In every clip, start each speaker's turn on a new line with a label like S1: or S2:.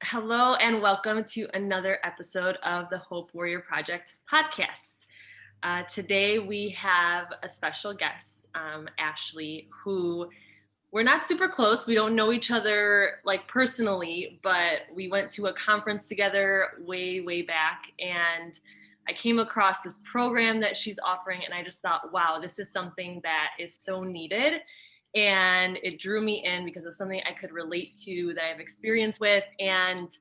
S1: Hello and welcome to another episode of the Hope Warrior Project podcast. Today we have a special guest, Ashley, who we're not super close. We don't know each other like personally, but we went to a conference together way back, and I came across this program that she's offering, and I just thought, wow, this is something that is so needed. And it drew me in because it's something I could relate to, that I have experience with. And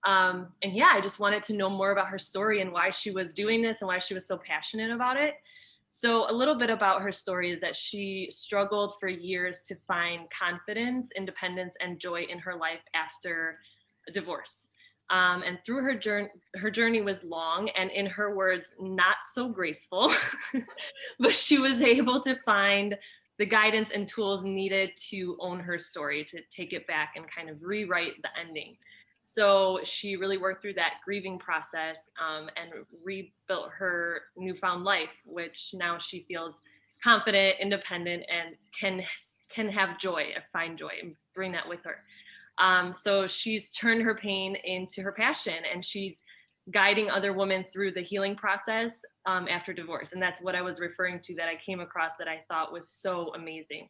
S1: yeah, I just wanted to know more about her story and why she was doing this and why she was so passionate about it. So a little bit about her story is that she struggled for years to find confidence, independence, and joy in her life after a divorce. And through her journey was long, and in her words, not so graceful, but she was able to find the guidance and tools needed to own her story, to take it back and kind of rewrite the ending. So she really worked through that grieving process and rebuilt her newfound life, which now she feels confident, independent, and can have joy, find joy, and bring that with her. So she's turned her pain into her passion, and she's guiding other women through the healing process after divorce. And that's what I was referring to, that I came across, that I thought was so amazing.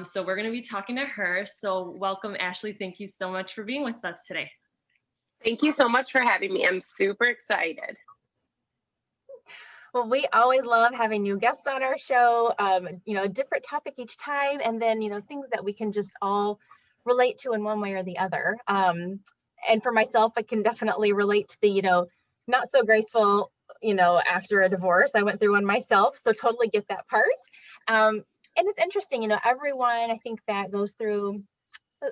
S1: So we're going to be talking to her. So welcome, Ashley. Thank you so much for being with us today.
S2: Thank you so much for having me. I'm super excited.
S3: Well, we always love having new guests on our show, a different topic each time, and then, things that we can just all relate to in one way or the other. And for myself, I can definitely relate to the, not so graceful, after a divorce. I went through one myself, so totally get that part. And it's interesting, everyone, I think, that goes through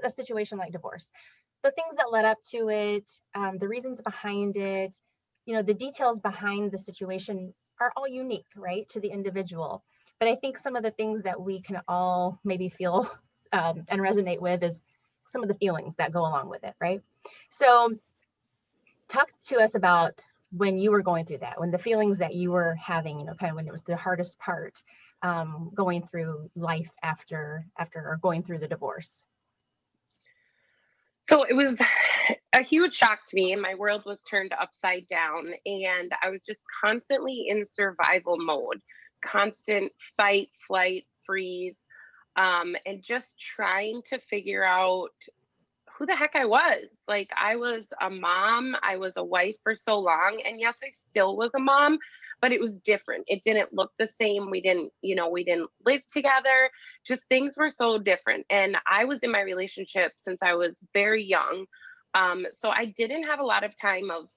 S3: a situation like divorce, the things that led up to it, the reasons behind it, the details behind the situation are all unique, right, to the individual. But I think some of the things that we can all maybe feel and resonate with is some of the feelings that go along with it, right? So talk to us about when you were going through that, when the feelings that you were having, kind of when it was the hardest part, going through life after or going through the divorce.
S2: So it was a huge shock to me. My world was turned upside down, and I was just constantly in survival mode, constant fight, flight, freeze, and just trying to figure out who the heck I was. Like, I was a mom, I was a wife for so long, and yes, I still was a mom, but it was different. It didn't look the same. We didn't live together. Just things were so different. And I was in my relationship since I was very young. So I didn't have a lot of time of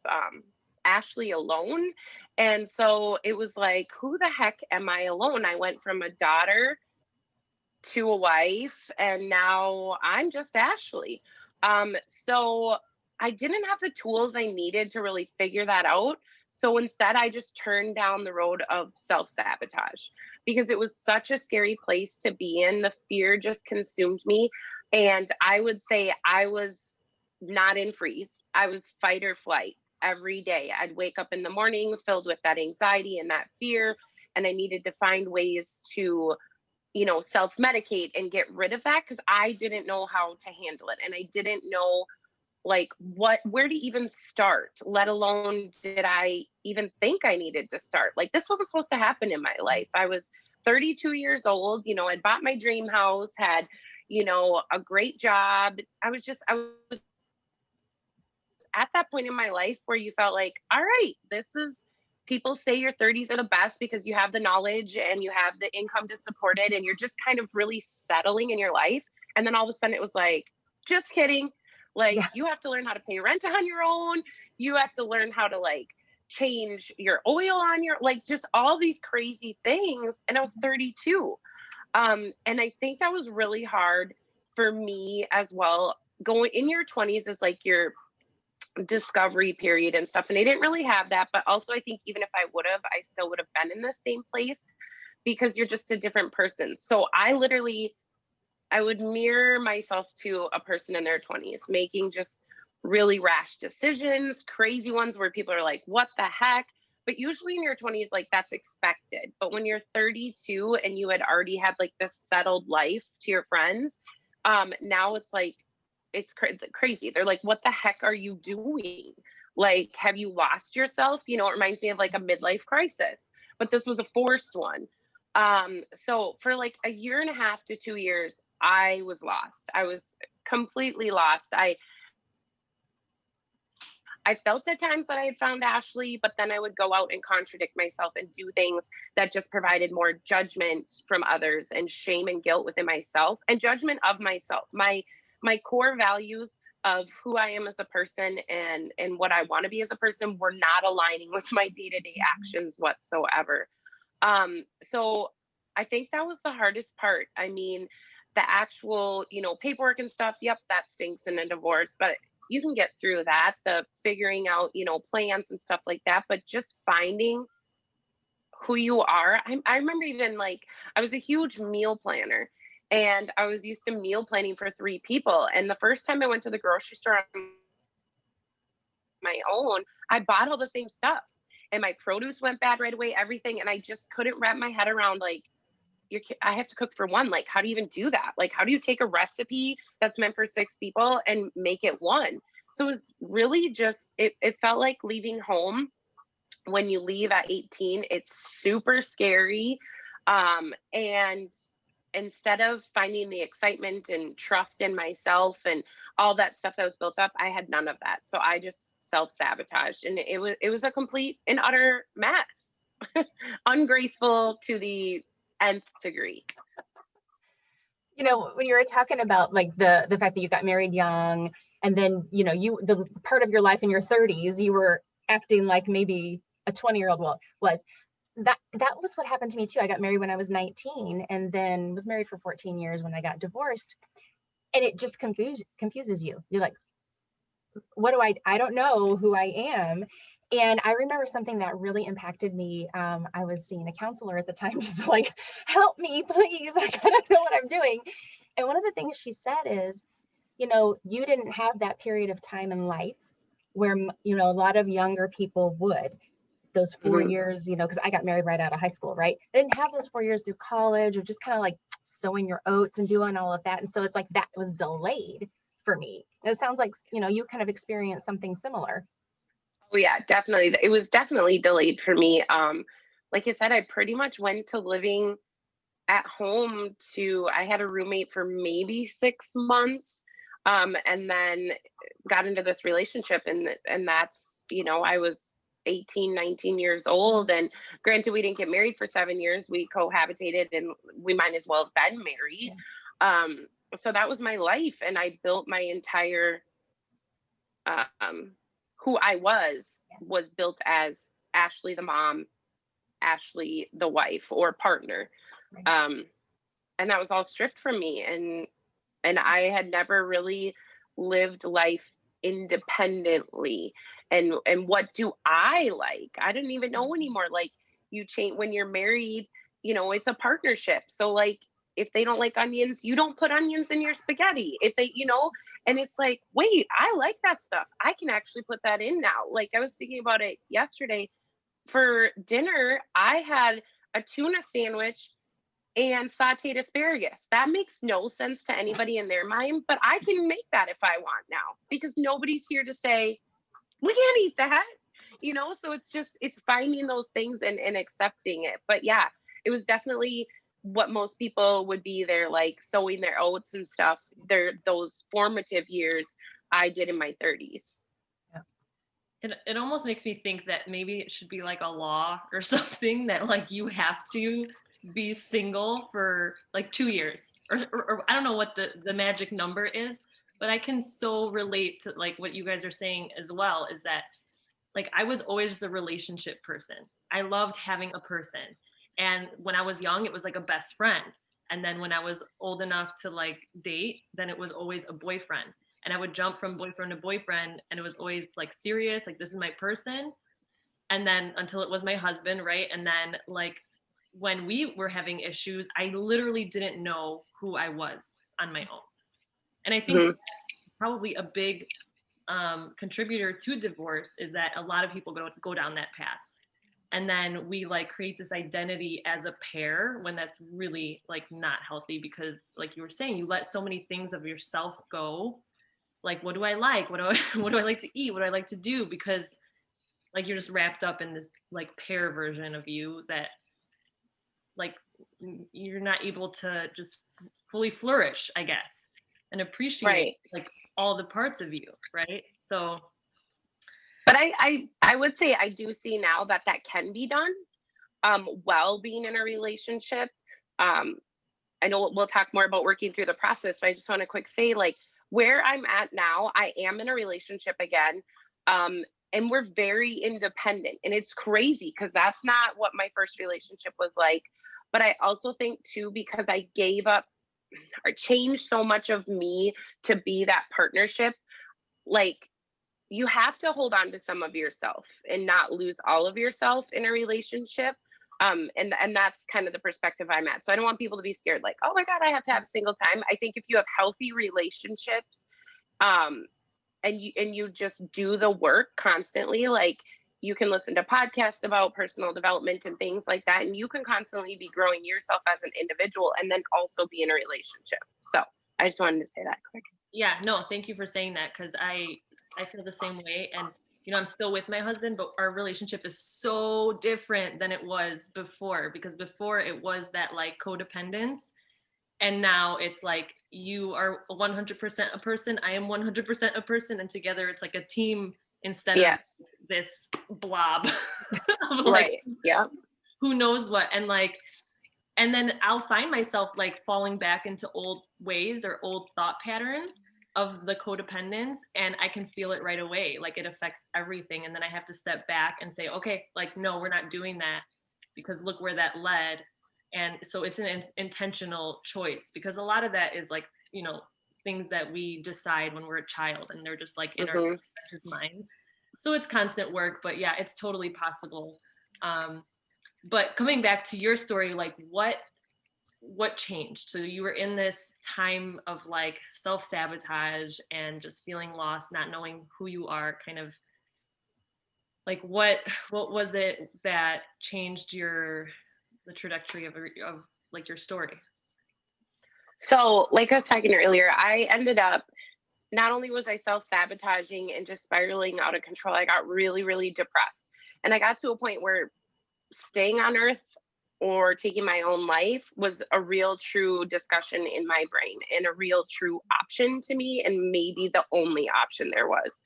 S2: Ashley alone. And so it was like, who the heck am I alone? I went from a daughter to a wife, and now I'm just Ashley. So I didn't have the tools I needed to really figure that out. So instead, I just turned down the road of self-sabotage because it was such a scary place to be in. The fear just consumed me. And I would say I was not in freeze. I was fight or flight every day. I'd wake up in the morning filled with that anxiety and that fear. And I needed to find ways to self-medicate and get rid of that, because I didn't know how to handle it. And I didn't know where to even start, let alone did I even think I needed to start. Like, this wasn't supposed to happen in my life. I was 32 years old, I'd bought my dream house, had, a great job. I was at that point in my life where you felt like, all right, people say your 30s are the best because you have the knowledge and you have the income to support it, and you're just kind of really settling in your life. And then all of a sudden it was like, just kidding. You have to learn how to pay rent on your own. You have to learn how to change your oil on your, just all these crazy things. And I was 32. And I think that was really hard for me as well. Going in your 20s is like your discovery period and stuff. And I didn't really have that. But also, I think even if I would have, I still would have been in the same place because you're just a different person. So I would mirror myself to a person in their 20s, making just really rash decisions, crazy ones where people are like, what the heck? But usually in your 20s, that's expected. But when you're 32 and you had already had this settled life to your friends, now it's like, it's crazy. They're like, what the heck are you doing? Like, have you lost yourself? You know, it reminds me of like a midlife crisis, but this was a forced one. So for like a year and a half to 2 years, I was lost. I was completely lost. I felt at times that I had found Ashley, but then I would go out and contradict myself and do things that just provided more judgment from others and shame and guilt within myself and judgment of myself. My core values of who I am as a person and what I want to be as a person were not aligning with my day-to-day actions whatsoever. So I think that was the hardest part. I mean, the actual, you know, paperwork and stuff, yep, that stinks in a divorce, but you can get through that, the figuring out, you know, plans and stuff like that, but just finding who you are. I remember even like, I was a huge meal planner and I was used to meal planning for 3 people. And the first time I went to the grocery store on my own, I bought all the same stuff and my produce went bad right away, everything. And I just couldn't wrap my head around like, I have to cook for 1. Like, how do you even do that? Like, how do you take a recipe that's meant for 6 people and make it 1? So it was really just, it felt like leaving home. When you leave at 18, it's super scary. And instead of finding the excitement and trust in myself and all that stuff that was built up, I had none of that. So I just self-sabotaged and it was a complete and utter mess. Ungraceful to the nth degree.
S3: You know, when you were talking about like the fact that you got married young, and then, you know, the part of your life in your 30s, you were acting like maybe a 20-year-old was. That was what happened to me too. I got married when I was 19 and then was married for 14 years when I got divorced. And it just confuses you. You're like, what do I don't know who I am. And I remember something that really impacted me. I was seeing a counselor at the time, just like, help me, please. I don't know what I'm doing. And one of the things she said is, you know, you didn't have that period of time in life where, you know, a lot of younger people would. Those 4 years, you know, because I got married right out of high school, right? I didn't have those 4 years through college or just kind of like sowing your oats and doing all of that. And so it's like that was delayed for me. And it sounds like, you know, you kind of experienced something similar.
S2: Oh yeah, definitely. It was definitely delayed for me. Like I said, I pretty much went to living at home I had a roommate for maybe 6 months. And then got into this relationship and that's, you know, I was 18, 19 years old. And granted, we didn't get married for 7 years. We cohabitated and we might as well have been married. Yeah. So that was my life. And I built my entire, who I was built as Ashley, the mom, Ashley, the wife or partner. Right. And that was all stripped from me. And I had never really lived life independently. And what do I like? I didn't even know anymore. Like you change when you're married, you know, it's a partnership. So like if they don't like onions, you don't put onions in your spaghetti. If they, you know, and it's like, wait, I like that stuff. I can actually put that in now. Like I was thinking about it yesterday. For dinner, I had a tuna sandwich and sauteed asparagus. That makes no sense to anybody in their mind, but I can make that if I want now because nobody's here to say, we can't eat that, you know? So it's finding those things and accepting it. But yeah, it was definitely what most people would be there, like sowing their oats and stuff. Those formative years I did in my 30s.
S1: It almost makes me think that maybe it should be like a law or something that like you have to be single for like 2 years or I don't know what the magic number is, but I can so relate to like what you guys are saying as well, is that like I was always a relationship person. I loved having a person. And when I was young, it was like a best friend. And then when I was old enough to like date, then it was always a boyfriend. And I would jump from boyfriend to boyfriend and it was always like serious, like this is my person. And then until it was my husband, right? And then like when we were having issues, I literally didn't know who I was on my own. And I think that's probably a big contributor to divorce is that a lot of people go down that path. And then we like create this identity as a pair when that's really like not healthy because like you were saying, you let so many things of yourself go like, what do I like? What do I, what do I like to eat? What do I like to do? Because like, you're just wrapped up in this like pair version of you that like you're not able to just fully flourish, I guess, and appreciate
S2: Right.
S1: like all the parts of you, right? So
S2: But I would say I do see now that that can be done while being in a relationship. Um, I know we'll talk more about working through the process, but I just want to quick say, like, where I'm at now, I am in a relationship again. Um, and we're very independent. And it's crazy because that's not what my first relationship was like. But I also think too, because I gave up or changed so much of me to be that partnership, like, you have to hold on to some of yourself and not lose all of yourself in a relationship. And that's kind of the perspective I'm at. So I don't want people to be scared, like, oh my God, I have to have single time. I think if you have healthy relationships, um, and you just do the work constantly, like, you can listen to podcasts about personal development and things like that, and you can constantly be growing yourself as an individual and then also be in a relationship. So I just wanted to say that quick.
S1: yeah, no, thank you for saying that, because I feel the same way. And you know, I'm still with my husband, but our relationship is so different than it was before, because before it was that like codependence, and now it's like you are 100% a person, I am 100% a person, and together it's like a team instead of
S2: Yes.
S1: this blob of like
S2: Right. Yeah.
S1: who knows what. And like, and then I'll find myself like falling back into old ways or old thought patterns of the codependence, and I can feel it right away. Like, it affects everything. And then I have to step back and say, okay, like, no, we're not doing that, because look where that led. And so it's an intentional choice, because a lot of that is like, you know, things that we decide when we're a child, and they're just like in our subconscious mind. So it's constant work, but yeah, it's totally possible. But coming back to your story, like what changed? So you were in this time of like self-sabotage and just feeling lost, not knowing who you are, kind of like what was it that changed the trajectory of like your story?
S2: So, like I was talking earlier, I ended up, not only was I self-sabotaging and just spiraling out of control, I got really, really depressed. And I got to a point where staying on earth or taking my own life was a real true discussion in my brain, and a real true option to me, and maybe the only option there was.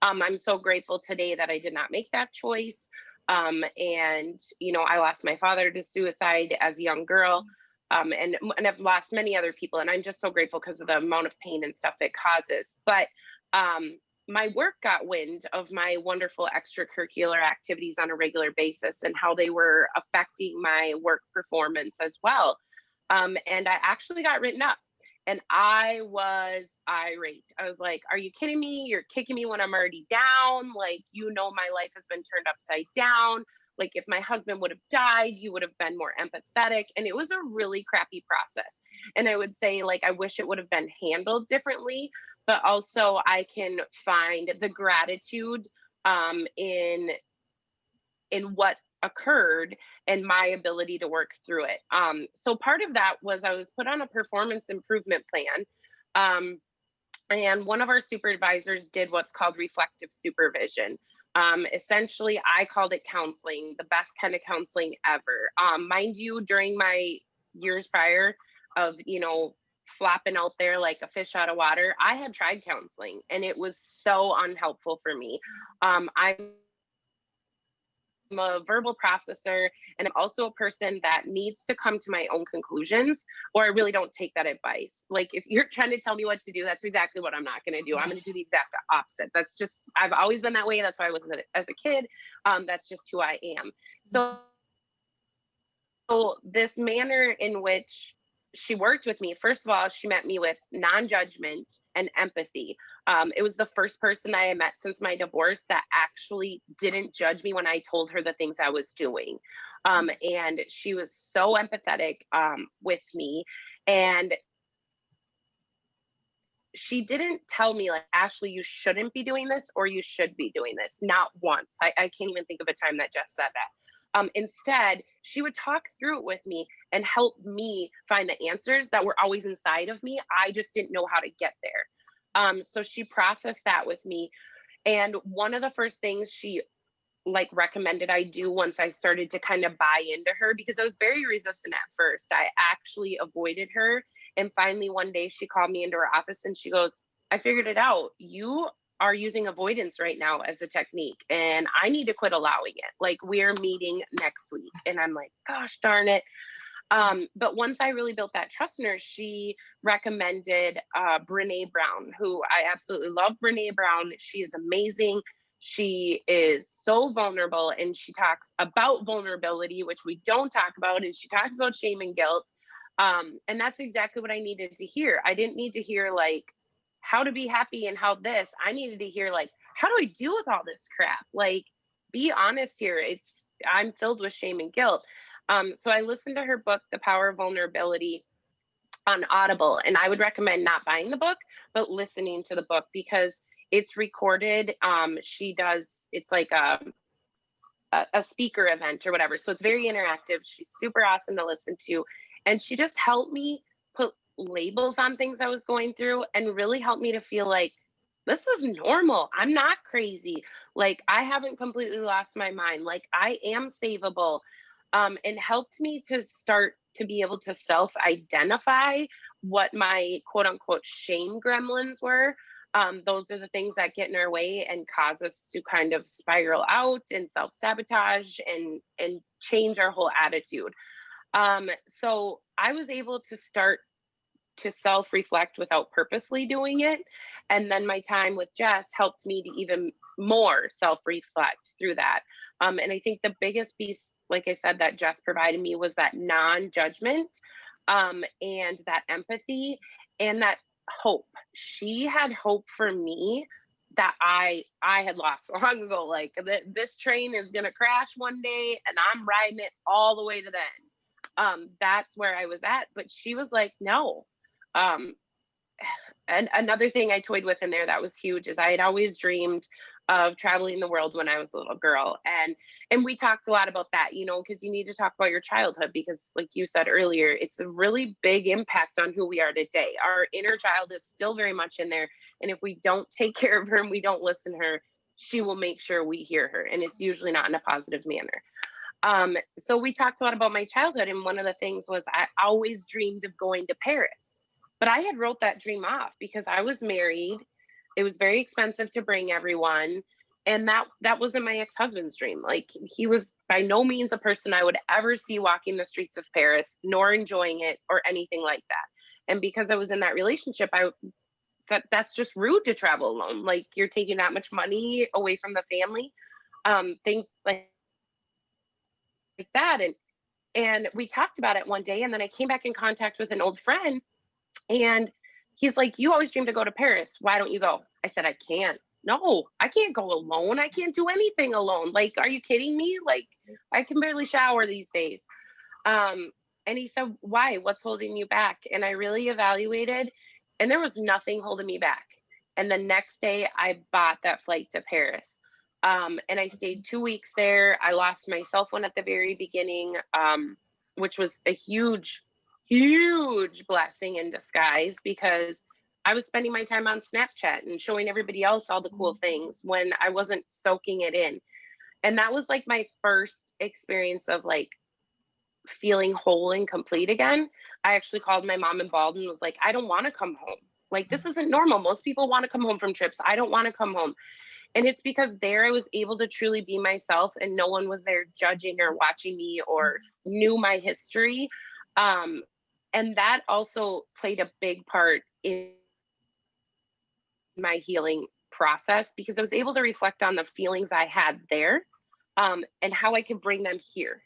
S2: I'm so grateful today that I did not make that choice. And, you know, I lost my father to suicide as a young girl. And I've lost many other people. And I'm just so grateful because of the amount of pain and stuff it causes. But my work got wind of my wonderful extracurricular activities on a regular basis and how they were affecting my work performance as well. And I actually got written up. And I was irate. I was like, are you kidding me? You're kicking me when I'm already down. Like, you know, my life has been turned upside down. Like, if my husband would have died, you would have been more empathetic. And it was a really crappy process. And I would say, like, I wish it would have been handled differently, but also I can find the gratitude in what occurred and my ability to work through it. So part of that was I was put on a performance improvement plan. And one of our supervisors did what's called reflective supervision. Essentially, I called it counseling, the best kind of counseling ever. Mind you, during my years prior of, you know, flopping out there like a fish out of water, I had tried counseling and it was so unhelpful for me. I'm a verbal processor, and I'm also a person that needs to come to my own conclusions, or I really don't take that advice. Like, if you're trying to tell me what to do, that's exactly what I'm not going to do. I'm going to do the exact opposite. That's just, I've always been that way. That's why I was as a kid. That's just who I am. So this manner in which she worked with me, first of all, she met me with non-judgment and empathy. It was the first person I had met since my divorce that actually didn't judge me when I told her the things I was doing. And she was so empathetic with me. And she didn't tell me, like, Ashley, you shouldn't be doing this or you should be doing this. Not once. I can't even think of a time that Jess said that. Instead, she would talk through it with me and help me find the answers that were always inside of me. I just didn't know how to get there. So she processed that with me. And one of the first things she like recommended I do once I started to kind of buy into her, because I was very resistant at first. I actually avoided her. And finally, one day she called me into her office and she goes, I figured it out. You are using avoidance right now as a technique, and I need to quit allowing it. Like, we're meeting next week. And I'm like, gosh darn it. But once I really built that trust in her, she recommended Brene Brown, who I absolutely love. Brene Brown. She is amazing. She is so vulnerable, and she talks about vulnerability, which we don't talk about. And she talks about shame and guilt. And that's exactly what I needed to hear. I didn't need to hear like how to be happy and how this. I needed to hear like, how do I deal with all this crap? Like, be honest here. I'm filled with shame and guilt. So I listened to her book, The Power of Vulnerability, on Audible, and I would recommend not buying the book, but listening to the book, because it's recorded. It's like a speaker event or whatever. So it's very interactive. She's super awesome to listen to. And she just helped me put labels on things I was going through, and really helped me to feel like this is normal. I'm not crazy. Like, I haven't completely lost my mind. Like, I am savable. And helped me to start to be able to self-identify what my quote unquote shame gremlins were. Those are the things that get in our way and cause us to kind of spiral out and self-sabotage and change our whole attitude. So I was able to start to self-reflect without purposely doing it. And then my time with Jess helped me to even more self-reflect through that. And I think the biggest piece, like I said, that Jess provided me was that non-judgment, and that empathy, and that hope. She had hope for me that I had lost long ago. Like, this train is going to crash one day and I'm riding it all the way to the end. That's where I was at. But she was like, no. And another thing I toyed with in there that was huge is I had always dreamed of traveling the world when I was a little girl. And we talked a lot about that, because you need to talk about your childhood, because like you said earlier, it's a really big impact on who we are today. Our inner child is still very much in there. And if we don't take care of her and we don't listen to her, she will make sure we hear her. And it's usually not in a positive manner. So we talked a lot about my childhood. And one of the things was I always dreamed of going to Paris. But I had wrote that dream off because I was married. It was very expensive to bring everyone. And that wasn't my ex-husband's dream. Like, he was by no means a person I would ever see walking the streets of Paris, nor enjoying it or anything like that. And because I was in that relationship, that's just rude to travel alone. Like, you're taking that much money away from the family, things like that. And we talked about it one day, and then I came back in contact with an old friend. And he's like, you always dream to go to Paris. Why don't you go? I said, I can't. No, I can't go alone. I can't do anything alone. Like, are you kidding me? Like, I can barely shower these days. And he said, why? What's holding you back? And I really evaluated, and there was nothing holding me back. And the next day I bought that flight to Paris. And I stayed 2 weeks there. I lost my cell phone at the very beginning, which was a huge blessing in disguise, because I was spending my time on Snapchat and showing everybody else all the cool things when I wasn't soaking it in. And that was like my first experience of like feeling whole and complete again. I actually called my mom and bawled and was like, I don't want to come home. Like, this isn't normal. Most people want to come home from trips. I don't want to come home. And it's because there I was able to truly be myself, and no one was there judging or watching me or knew my history. And that also played a big part in my healing process, because I was able to reflect on the feelings I had there, and how I could bring them here.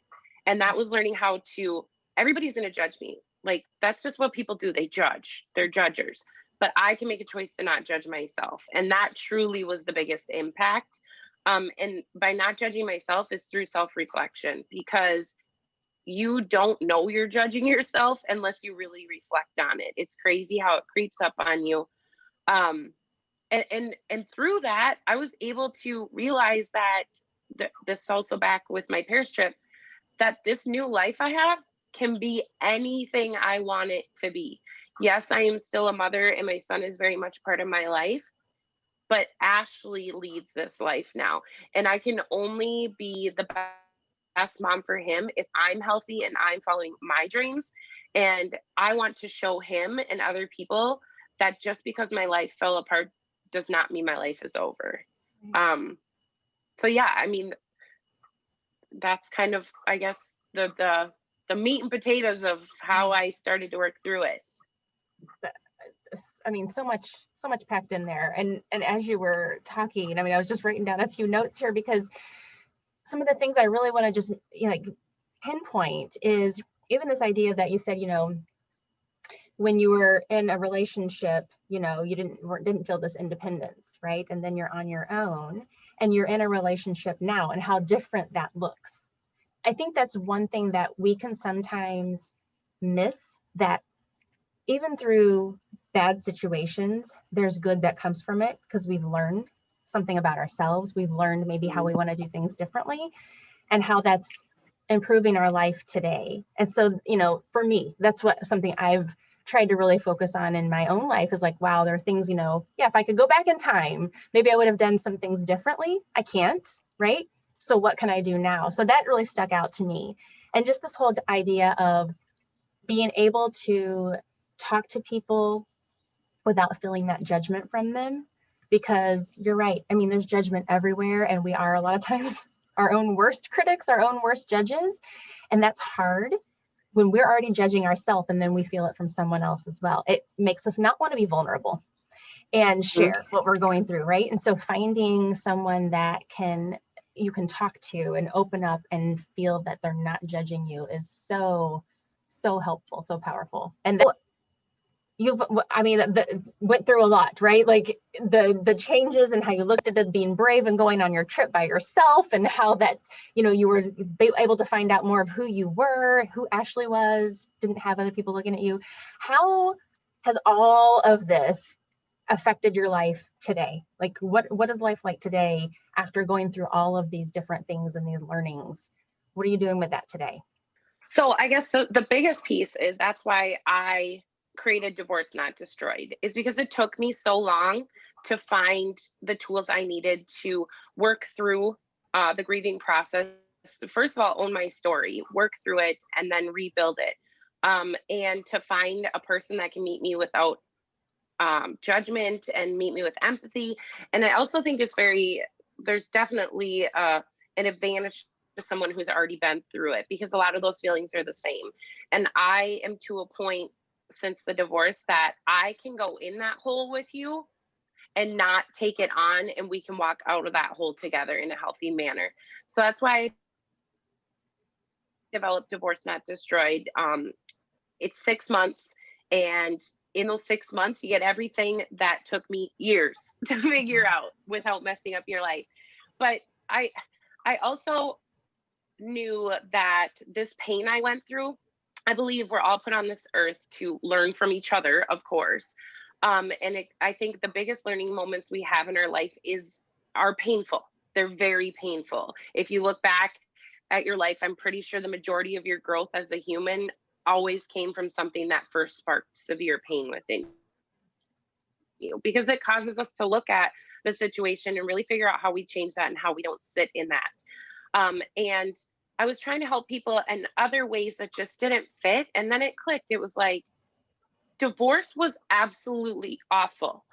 S2: And that was learning how to, everybody's going to judge me. Like, that's just what people do. They judge. They're judgers. But I can make a choice to not judge myself. And that truly was the biggest impact. And by not judging myself is through self-reflection, because you don't know you're judging yourself unless you really reflect on it. It's crazy how it creeps up on you. And through that, I was able to realize that this also back with my Paris trip, that this new life I have can be anything I want it to be. Yes, I am still a mother and my son is very much part of my life, but Ashley leads this life now. And I can only be the best mom for him if I'm healthy and I'm following my dreams. And I want to show him and other people that just because my life fell apart does not mean my life is over. So yeah, I mean, that's kind of, I guess, the meat and potatoes of how I started to work through it.
S3: I mean, so much packed in there. And as you were talking, I mean, I was just writing down a few notes here because some of the things I really want to just, like pinpoint is even this idea that you said, when you were in a relationship, you didn't feel this independence, right? And then you're on your own and you're in a relationship now and how different that looks. I think that's one thing that we can sometimes miss, that even through bad situations, there's good that comes from it because we've learned something about ourselves. We've learned maybe how we want to do things differently and how that's improving our life today. And so, for me, that's something I've tried to really focus on in my own life is like, wow, there are things, if I could go back in time, maybe I would have done some things differently. I can't, right? So what can I do now? So that really stuck out to me. And just this whole idea of being able to talk to people without feeling that judgment from them, because you're right. I mean, there's judgment everywhere, and we are a lot of times our own worst critics, our own worst judges. And that's hard when we're already judging ourselves and then we feel it from someone else as well. It makes us not want to be vulnerable and share what we're going through, right? And so finding someone that you can talk to and open up and feel that they're not judging you is so helpful, so powerful. And went through a lot, right? Like the changes and how you looked at it, being brave and going on your trip by yourself, and how that, you were able to find out more of who you were, who Ashley was, didn't have other people looking at you. How has all of this affected your life today? Like what is life like today after going through all of these different things and these learnings? What are you doing with that today?
S2: So I guess the biggest piece is that's why I created Divorce Not Destroyed, is because it took me so long to find the tools I needed to work through the grieving process. First of all, own my story, work through it, and then rebuild it. And to find a person that can meet me without judgment and meet me with empathy. And I also think there's definitely an advantage to someone who's already been through it, because a lot of those feelings are the same. And I am to a point since the divorce that I can go in that hole with you and not take it on, and we can walk out of that hole together in a healthy manner. So that's why I developed Divorce Not Destroyed. It's 6 months, and in those 6 months, you get everything that took me years to figure out without messing up your life. But I also knew that this pain I went through, I believe we're all put on this earth to learn from each other, of course. I think the biggest learning moments we have in our life are painful. They're very painful. If you look back at your life, I'm pretty sure the majority of your growth as a human always came from something that first sparked severe pain within you, because it causes us to look at the situation and really figure out how we change that and how we don't sit in that. And I was trying to help people in other ways that just didn't fit. And then it clicked. It was like, divorce was absolutely awful.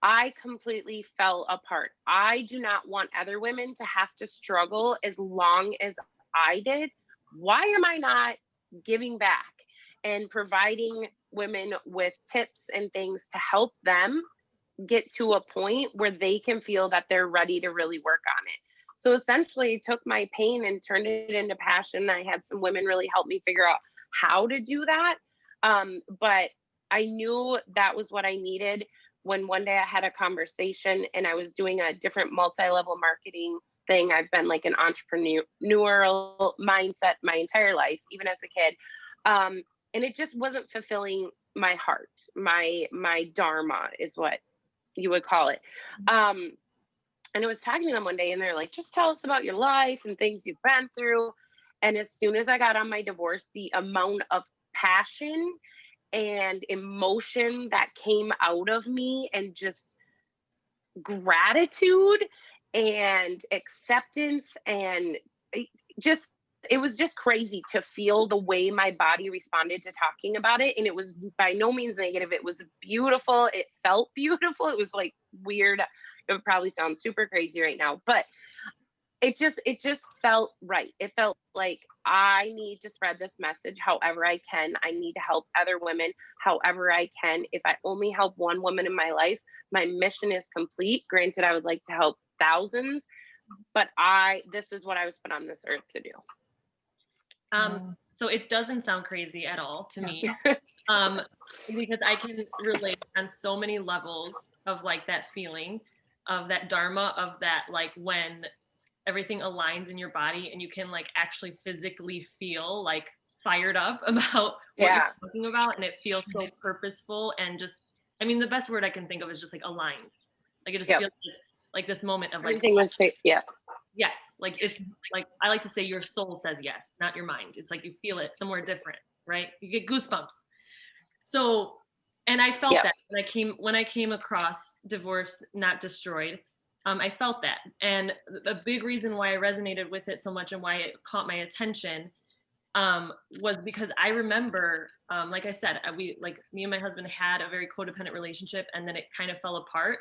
S2: I completely fell apart. I do not want other women to have to struggle as long as I did. Why am I not giving back and providing women with tips and things to help them get to a point where they can feel that they're ready to really work on it? So essentially, I took my pain and turned it into passion. I had some women really help me figure out how to do that. But I knew that was what I needed when one day I had a conversation and I was doing a different multi-level marketing thing. I've been like an entrepreneurial mindset my entire life, even as a kid. And it just wasn't fulfilling my heart. My dharma is what you would call it. And I was talking to them one day and they're like, just tell us about your life and things you've been through. And as soon as I got on my divorce, the amount of passion and emotion that came out of me, and just gratitude and acceptance, and just, it was just crazy to feel the way my body responded to talking about it. And it was by no means negative. It was beautiful. It felt beautiful. It was like weird. It would probably sound super crazy right now, but it just felt right. It felt like I need to spread this message however I can. I need to help other women however I can. If I only help one woman in my life, my mission is complete. Granted, I would like to help thousands, but this is what I was put on this earth to do.
S1: So it doesn't sound crazy at all to me, because I can relate on so many levels of like that feeling of that dharma, of that, like when everything aligns in your body and you can like actually physically feel like fired up about what you're talking about, and it feels so purposeful, and just, I mean, the best word I can think of is just like aligned. Like it just feels like this moment of like
S2: everything was safe.
S1: Yes, like it's like, I like to say your soul says yes, not your mind. It's like you feel it somewhere different, right? You get goosebumps. So, and I felt that when I came across Divorced Not Destroyed, I felt that. And the big reason why I resonated with it so much and why it caught my attention was because I remember, like I said, me and my husband had a very codependent relationship, and then it kind of fell apart,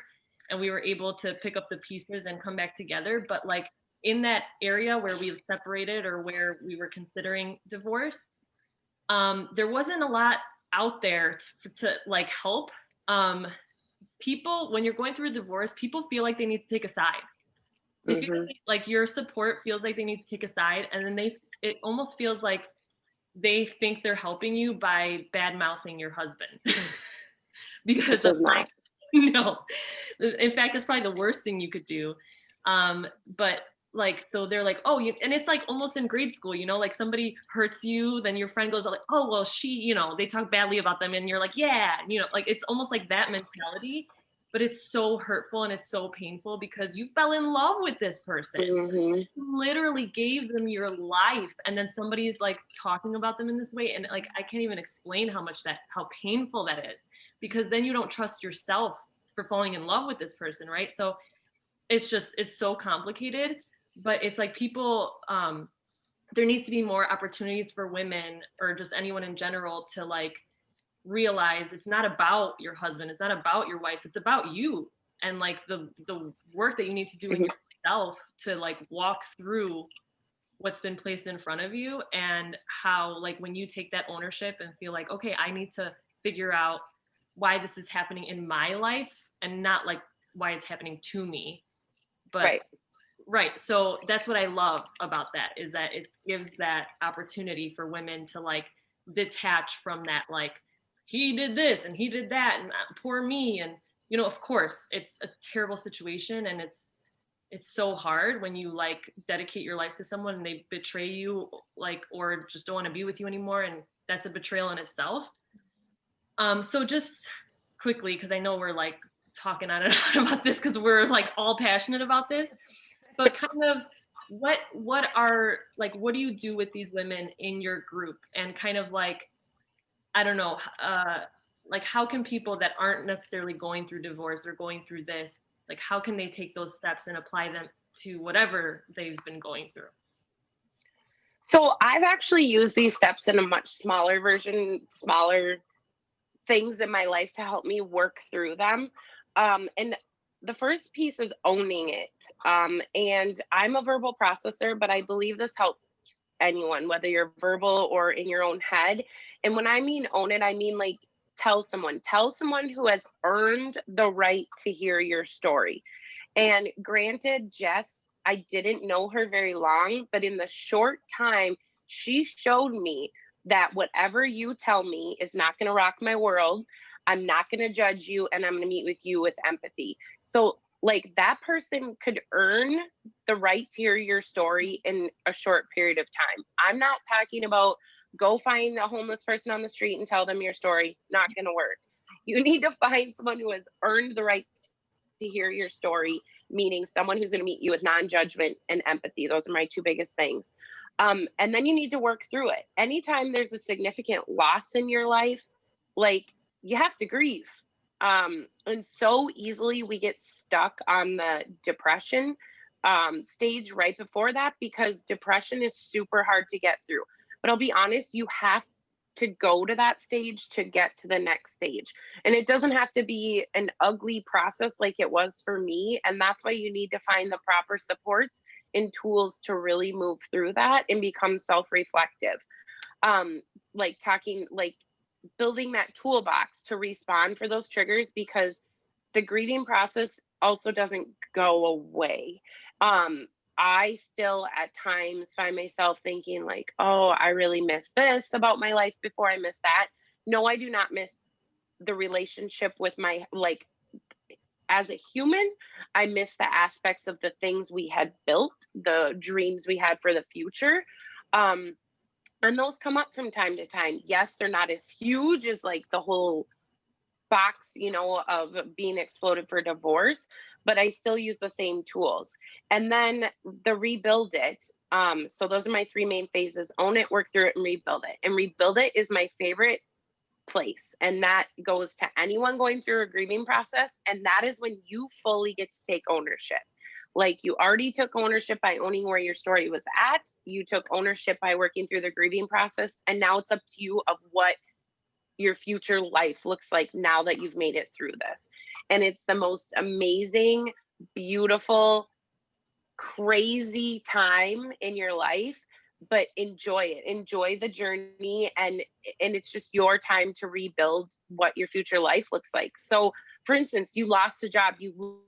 S1: and we were able to pick up the pieces and come back together. But like in that area where we separated, or where we were considering divorce, there wasn't a lot out there to like help. People, when you're going through a divorce, people feel like they need to take a side. They feel like your support feels like they need to take a side, and then it almost feels like they think they're helping you by bad mouthing your husband. Because of like, no, in fact, it's probably the worst thing you could do. But like, so they're like, oh, and it's like almost in grade school, like somebody hurts you, then your friend goes like, oh, well, they talk badly about them, and you're like, yeah, like it's almost like that mentality. But it's so hurtful and it's so painful, because you fell in love with this person. You literally gave them your life, and then somebody's like talking about them in this way, and like I can't even explain how painful that is, because then you don't trust yourself for falling in love with this person, right? So it's so complicated. But it's like people, there needs to be more opportunities for women, or just anyone in general, to like realize it's not about your husband, it's not about your wife, it's about you, and like the work that you need to do in yourself to like walk through what's been placed in front of you, and how like when you take that ownership and feel like, okay, I need to figure out why this is happening in my life, and not like why it's happening to me, but right. So that's what I love about that, is that it gives that opportunity for women to like detach from that, like, he did this and he did that and poor me. And, of course it's a terrible situation, and it's so hard when you like dedicate your life to someone and they betray you, like, or just don't want to be with you anymore. And that's a betrayal in itself. So just quickly, because I know we're like talking on and on about this, because we're like all passionate about this, but kind of what do you do with these women in your group, and kind of like, I don't know, like how can people that aren't necessarily going through divorce or going through this, like how can they take those steps and apply them to whatever they've been going through?
S2: So I've actually used these steps in a much smaller version, smaller things in my life to help me work through them. And the first piece is owning it. And I'm a verbal processor, but I believe this helps anyone, whether you're verbal or in your own head. And when I mean own it, I mean like tell someone who has earned the right to hear your story. And granted, Jess, I didn't know her very long, but in the short time, she showed me that whatever you tell me is not going to rock my world. I'm not going to judge you, and I'm going to meet with you with empathy. So like that person could earn the right to hear your story in a short period of time. I'm not talking about go find a homeless person on the street and tell them your story. Not going to work. You need to find someone who has earned the right to hear your story, meaning someone who's going to meet you with non-judgment and empathy. Those are my two biggest things. And then you need to work through it. Anytime there's a significant loss in your life, like, you have to grieve. And so easily we get stuck on the depression stage right before that, because depression is super hard to get through. But I'll be honest, you have to go to that stage to get to the next stage. And it doesn't have to be an ugly process like it was for me. And that's why you need to find the proper supports and tools to really move through that and become self-reflective. Like building that toolbox to respond for those triggers, because the grieving process also doesn't go away. I still at times find myself thinking like, oh, I really miss this about my life before I miss that. No, I do not miss the relationship with my, like, as a human. I miss the aspects of the things we had built, the dreams we had for the future. And those come up from time to time. Yes, they're not as huge as like the whole box, of being exploded for divorce, but I still use the same tools. And then the rebuild it. So those are my three main phases: own it, work through it, and rebuild it. And rebuild it is my favorite place. And that goes to anyone going through a grieving process. And that is when you fully get to take ownership. Like, you already took ownership by owning where your story was at. You took ownership by working through the grieving process. And now it's up to you of what your future life looks like now that you've made it through this. And it's the most amazing, beautiful, crazy time in your life, but enjoy it. Enjoy the journey. And it's just your time to rebuild what your future life looks like. So for instance, you lost a job, you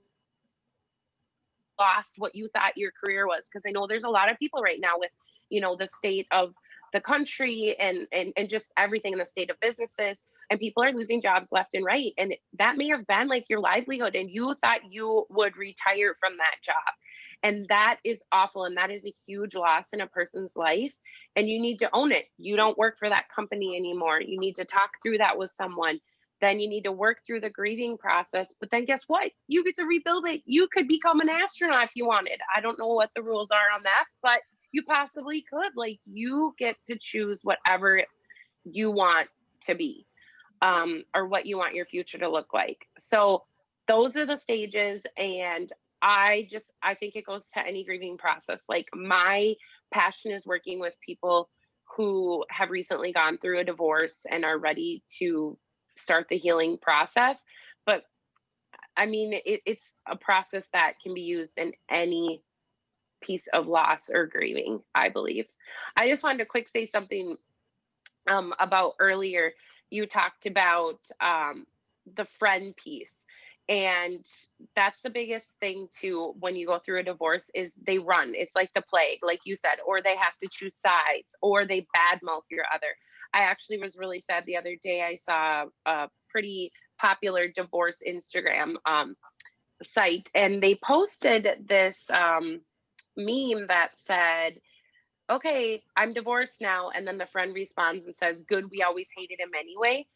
S2: lost what you thought your career was. Because I know there's a lot of people right now with, the state of the country and just everything in the state of businesses, and people are losing jobs left and right. And that may have been like your livelihood, and you thought you would retire from that job. And that is awful. And that is a huge loss in a person's life. And you need to own it. You don't work for that company anymore. You need to talk through that with someone. Then you need to work through the grieving process. But then guess what? You get to rebuild it. You could become an astronaut if you wanted. I don't know what the rules are on that, but you possibly could. Like, you get to choose whatever you want to be, or what you want your future to look like. So those are the stages. And I think it goes to any grieving process. Like, my passion is working with people who have recently gone through a divorce and are ready to start the healing process. But I mean, it's a process that can be used in any piece of loss or grieving, I believe. I just wanted to quick say something about earlier. You talked about the friend piece. And that's the biggest thing too, when you go through a divorce, is they run. It's like the plague, like you said, or they have to choose sides, or they badmouth your other. I actually was really sad the other day. I saw a pretty popular divorce Instagram site, and they posted this meme that said, okay, I'm divorced now. And then the friend responds and says, good, we always hated him anyway.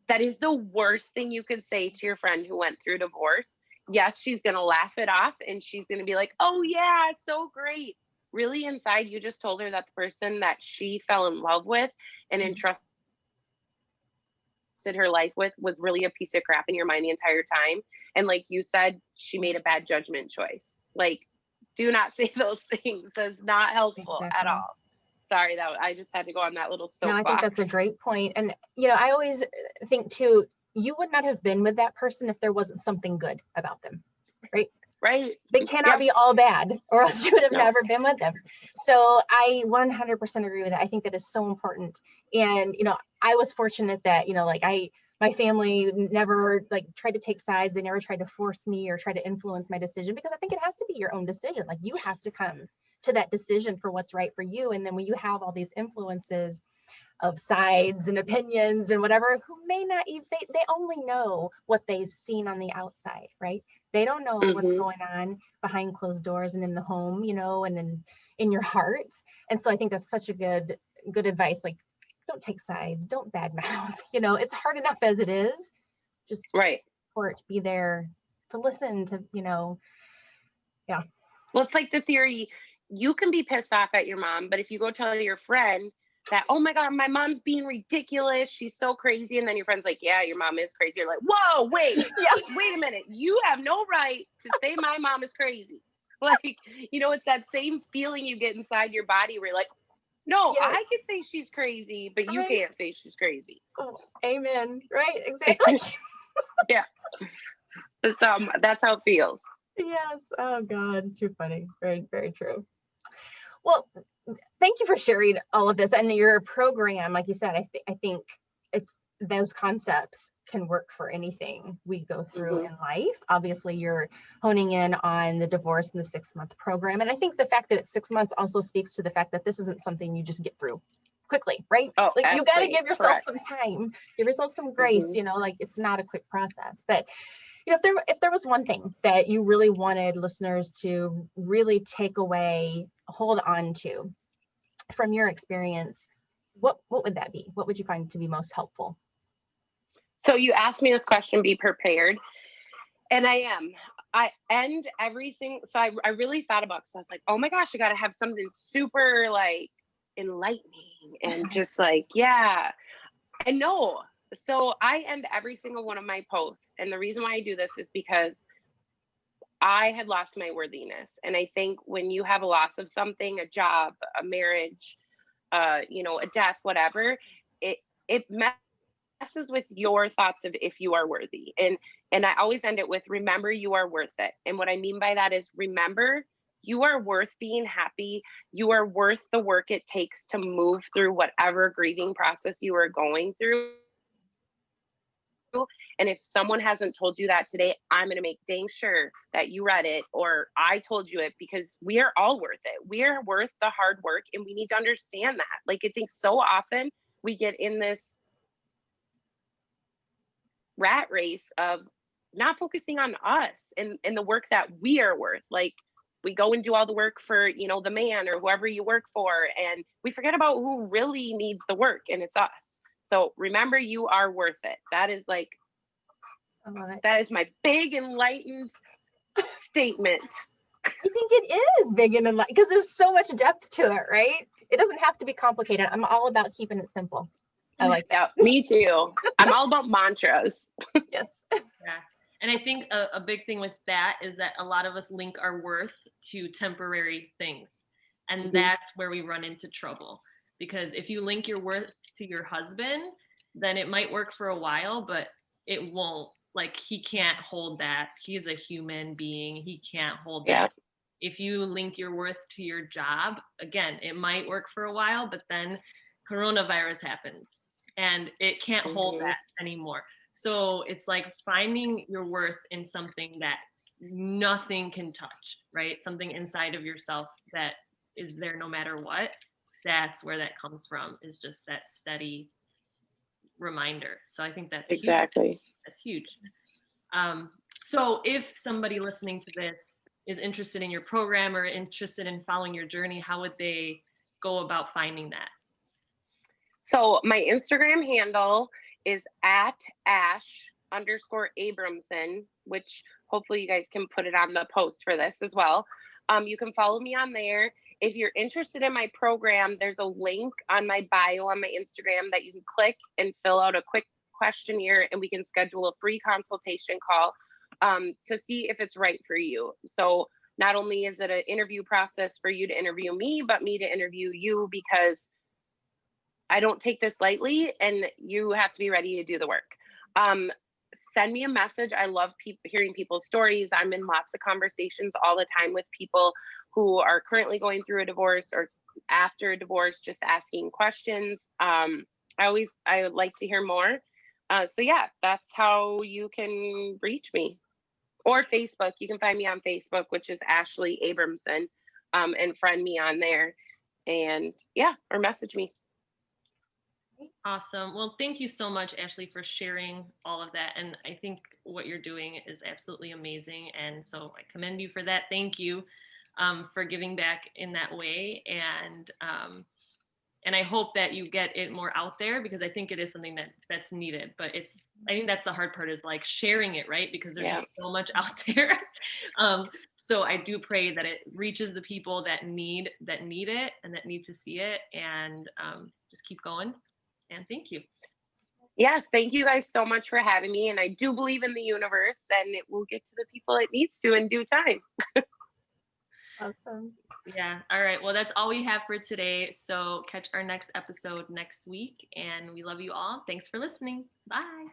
S2: That is the worst thing you could say to your friend who went through divorce. Yes, she's going to laugh it off and she's going to be like, oh yeah, so great. Really, inside, you just told her that the person that she fell in love with and entrusted her life with was really a piece of crap in your mind the entire time. And like you said, she made a bad judgment choice. Like, do not say those things. That's not helpful at all. Sorry, that I just had to go on that little soapbox.
S3: No, I think that's a great point. And, I always think too, you would not have been with that person if there wasn't something good about them, right?
S2: Right.
S3: They cannot be all bad, or else you would have never been with them. So I 100% agree with that. I think that is so important. And, I was fortunate that, my family never tried to take sides. They never tried to force me or try to influence my decision, because I think it has to be your own decision. Like, you have to come to that decision for what's right for you. And then when you have all these influences of sides and opinions and whatever, who may not even, they only know what they've seen on the outside, right? They don't know what's going on behind closed doors and in the home, and in your heart. And so I think that's such a good advice. Like, don't take sides, don't badmouth, it's hard enough as it is. Just for it to be there to listen to, yeah.
S2: Well, it's like the theory, you can be pissed off at your mom, but if you go tell your friend, that, oh my God, my mom's being ridiculous. She's so crazy. And then your friend's like, yeah, your mom is crazy. You're like, whoa, wait, wait a minute. You have no right to say my mom is crazy. Like, it's that same feeling you get inside your body where you're like, no,
S3: Yes.
S2: I could say she's crazy, but you can't say she's crazy.
S3: Oh, amen. Right. Exactly.
S2: Yeah. That's how it feels.
S3: Yes. Oh God. Too funny. Very, very true. Well, thank you for sharing all of this. And your program, like you said, I think it's those concepts can work for anything we go through in life. Obviously, you're honing in on the divorce and the 6-month program. And I think the fact that it's 6 months also speaks to the fact that this isn't something you just get through quickly, right?
S2: Oh,
S3: like you got to give yourself
S2: correct.
S3: some time, give yourself some grace, like it's not a quick process. But if there was one thing that you really wanted listeners to really take away, hold on to from your experience, what would that be? What would you find to be most helpful?
S2: So you asked me this question, be prepared. And I am. I end everything. So I really thought about, because I was like, oh my gosh, I got to have something super like enlightening and just like, yeah. And no. So I end every single one of my posts. And the reason why I do this is because I had lost my worthiness. And I think when you have a loss of something, a job, a marriage, a death, whatever, it messes with your thoughts of if you are worthy. And I always end it with, remember, you are worth it. And what I mean by that is, remember, you are worth being happy. You are worth the work it takes to move through whatever grieving process you are going through. And if someone hasn't told you that today, I'm going to make dang sure that you read it, or I told you it, because we are all worth it. We are worth the hard work, and we need to understand that. Like, I think so often we get in this rat race of not focusing on us and the work that we are worth. Like, we go and do all the work for, the man or whoever you work for, and we forget about who really needs the work, and it's us. So remember, you are worth it. That is like, that is my big enlightened statement.
S3: I think it is big and enlightened because there's so much depth to it, right? It doesn't have to be complicated. I'm all about keeping it simple. I like that.
S2: Yeah, me too. I'm all about mantras.
S3: Yes.
S1: Yeah. And I think a big thing with that is that a lot of us link our worth to temporary things. And that's where we run into trouble. Because if you link your worth to your husband, then it might work for a while, but it won't. Like, he can't hold that. He's a human being. He can't hold that. If you link your worth to your job, again, it might work for a while, but then coronavirus happens and it can't hold that anymore. So it's like finding your worth in something that nothing can touch, right? Something inside of yourself that is there no matter what. That's where that comes from, is just that steady reminder. So I think that's
S2: exactly
S1: huge. That's huge. So if somebody listening to this is interested in your program or interested in following your journey, how would they go about finding that?
S2: So my Instagram handle is @Ash_Abramson, which hopefully you guys can put it on the post for this as well. You can follow me on there. If you're interested in my program, there's a link on my bio on my Instagram that you can click and fill out a quick questionnaire, and we can schedule a free consultation call to see if it's right for you. So not only is it an interview process for you to interview me, but me to interview you, because I don't take this lightly, and you have to be ready to do the work. Send me a message. I love hearing people's stories. I'm in lots of conversations all the time with people who are currently going through a divorce or after a divorce, just asking questions. I like to hear more. So yeah, that's how you can reach me. Or Facebook. You can find me on Facebook, which is Ashley Abramson, and friend me on there. And yeah, or message me.
S1: Awesome. Well, thank you so much, Ashley, for sharing all of that. And I think what you're doing is absolutely amazing. And so I commend you for that. Thank you for giving back in that way. And I hope that you get it more out there, because I think it is something that's needed. But I think that's the hard part, is like sharing it, right? Because there's just so much out there. So I do pray that it reaches the people that need it and that need to see it, and just keep going. And thank you.
S2: Yes, thank you guys so much for having me. And I do believe in the universe, and it will get to the people it needs to in due time.
S3: Awesome.
S1: Yeah. All right. Well, that's all we have for today. So catch our next episode next week. And we love you all. Thanks for listening. Bye.